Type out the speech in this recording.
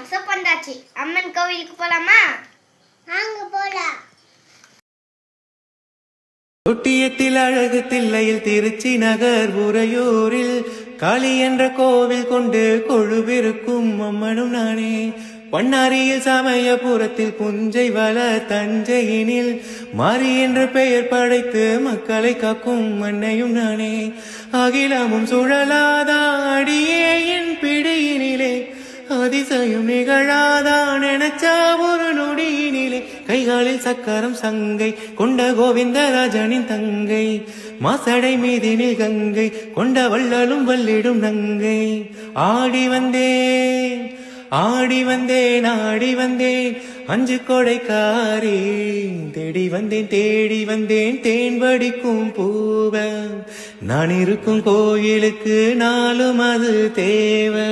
மாசம் பந்தாச்சு. அம்மன் கோவிலுக்கு போலாமா? அங்க போலாம். தொட்டியத்தில் அழகு தில்லையில் திருச்சி நகர் உறையூரில் காளி என்ற கோவில் கொண்டு கொழுவிருக்கும் அம்மனும் நானே. பண்ணாரியில் சமயபுரத்தில் புஞ்சை வள தஞ்சையினில் மாறி என்ற பெயர் படைத்து மக்களை காக்கும் மண்ணையும் நானே. அகிலமும் சுழலாதா அடியே என் பிடியினிலே, அதிசயம் நிகழாதான் நினைச்சா ஒரு நொடியினிலே. கைகளில் சக்கரம் சங்கை கொண்ட கோவிந்தராஜனின் தங்கை, மாசடை மீதினில் கங்கை கொண்ட வள்ளலும் வல்லிடும் நங்கை. ஆடி வந்தேன் ஆடி வந்தேன் ஆடி வந்தேன் அஞ்சு கொடைக்காரி, தேடி வந்தேன் தேடி வந்தேன் தேன் வடிக்கும் பூவ. நான் இருக்கும் கோயிலுக்கு நாளும் அது தேவை.